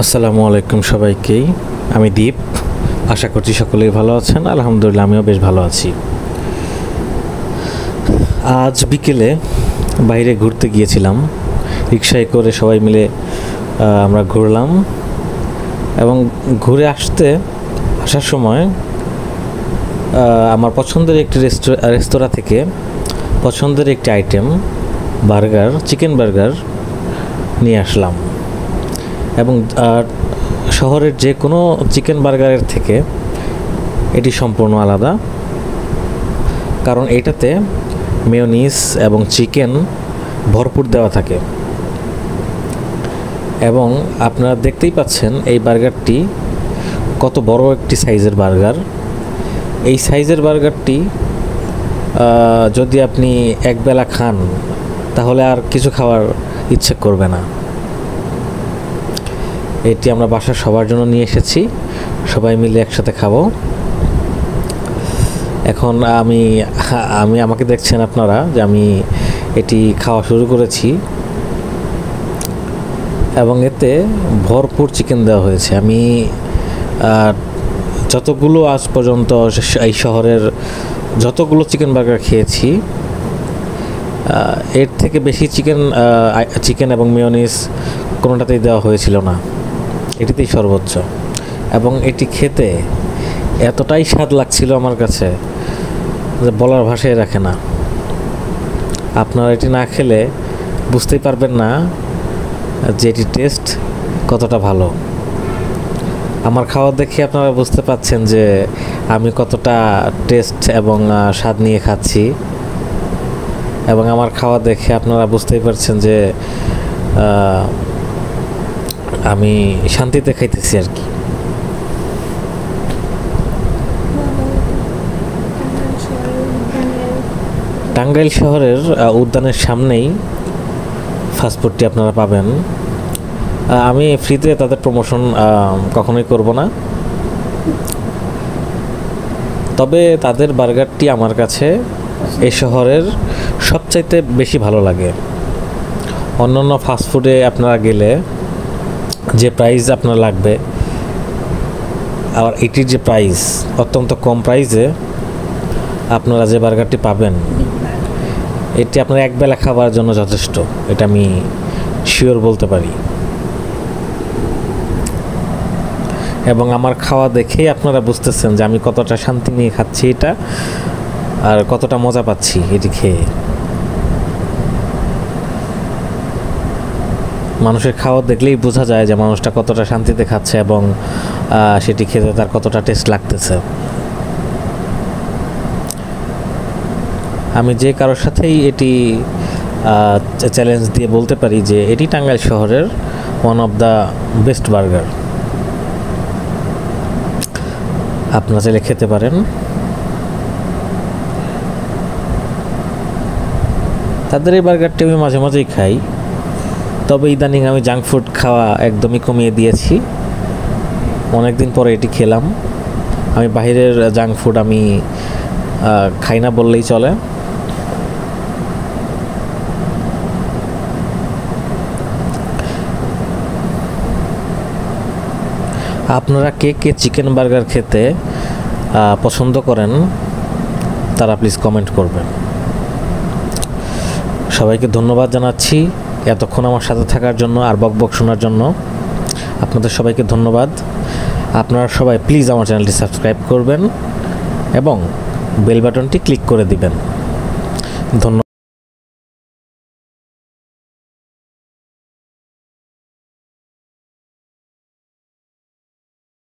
আসসালামু আলাইকুম সবাইকেই। আমি দীপ। আশা করছি সকলেই ভালো আছেন। আলহামদুলিল্লাহ আমিও বেশ ভালো আছি। আজ বিকেলে বাইরে ঘুরতে গিয়েছিলাম, রিকশায় করে সবাই মিলে আমরা ঘুরলাম এবং ঘুরে আসার সময় আমার পছন্দের একটি রেস্তোরাঁ থেকে পছন্দের একটি আইটেম চিকেন বার্গার নিয়ে আসলাম এবং শহরের যে কোনো চিকেন বার্গারের থেকে এটি সম্পূর্ণ আলাদা, কারণ এটাতে মেয়োনিজ এবং চিকেন ভরপুর দেওয়া থাকে। এবং আপনারা দেখতেই পাচ্ছেন এই বার্গারটি কত বড় একটি সাইজের বার্গার। এই সাইজের বার্গারটি যদি আপনি একবেলা খান তাহলে আর কিছু খাওয়ার ইচ্ছে করবে না। এটি আমরা বাসার সবার জন্য নিয়ে এসেছি, সবাই মিলে একসাথে খাবো। এখন আমাকে দেখছেন আপনারা যে আমি এটি খাওয়া শুরু করেছি এবং এতে ভরপুর চিকেন দেওয়া হয়েছে। আমি যতগুলো আজ পর্যন্ত এই শহরের যতগুলো চিকেন বার্গার খেয়েছি এর থেকে বেশি চিকেন এবং মেয়োনিজ কোনোটাতেই দেওয়া হয়েছিল না, এটিতেই সর্বোচ্চ। এবং এটি খেতে এতটাই স্বাদ লাগছিল আমার কাছে যে বলার ভাষায় রাখে না। আপনারা এটি না খেলে বুঝতেই পারবেন না যে এটির টেস্ট কতটা ভালো। আমার খাওয়া দেখে আপনারা বুঝতে পাচ্ছেন যে আমি কতটা টেস্ট এবং স্বাদ নিয়ে খাচ্ছি, এবং আমার খাওয়া দেখে আপনারা বুঝতেই পারছেন যে আমি শান্তিতে খাইতেছি আর কি। টাঙ্গাইল শহরের উদ্যানের সামনেই ফাস্টফুডটি আপনারা পাবেন। আমি ফ্রিতে তাদের প্রমোশন কখনোই করব না, তবে তাদের বার্গারটি আমার কাছে এই শহরের সবচাইতে বেশি ভালো লাগে। অন্যান্য ফাস্টফুডে আপনারা গেলে যে প্রাইস আপনার লাগবে, আর এটির যে প্রাইস অত্যন্ত কম প্রাইসে আপনারা যে বার্গারটি পাবেন এটি আপনার একবেলা খাবার জন্য যথেষ্ট, এটা আমি শিওর বলতে পারি। এবং আমার খাওয়া দেখেই আপনারা বুঝতেছেন যে আমি কতটা শান্তি নিয়ে খাচ্ছি এটা, আর কতটা মজা পাচ্ছি এটি খেয়ে। মানুষের খাওয়া দেখলেই বোঝা যায় যে মানুষটা কতটা শান্তিতে খাচ্ছে এবং সেটি খেতে তার কতটা টেস্ট লাগতেছে। আমি যে কারোর সাথেই এটি চ্যালেঞ্জ দিয়ে বলতে পারি যে এটি টাঙ্গাইল শহরের one of the best burger. আপনারা চাইলে খেতে পারেন। তাদের এই বার্গারটি আমি মাঝে মাঝেই খাই, তবে ইদানিং আমি জাঙ্ক ফুড খাওয়া একদমই কমিয়ে দিয়েছি। অনেকদিন পরে এটি খেলাম। আমি বাইরের জাঙ্ক ফুড আমি খাই না বললেই চলে। আপনারা কে কে চিকেন বার্গার খেতে পছন্দ করেন তারা প্লিজ কমেন্ট করবেন। সবাইকে ধন্যবাদ জানাচ্ছি এতক্ষণ আমার সাথে থাকার জন্য আর বকবক শোনার জন্য। আপনাদের সবাইকে ধন্যবাদ। আপনারা সবাই প্লিজ আমার চ্যানেলটি সাবস্ক্রাইব করবেন এবং বেল বাটনটি ক্লিক করে দিবেন। ধন্যবাদ।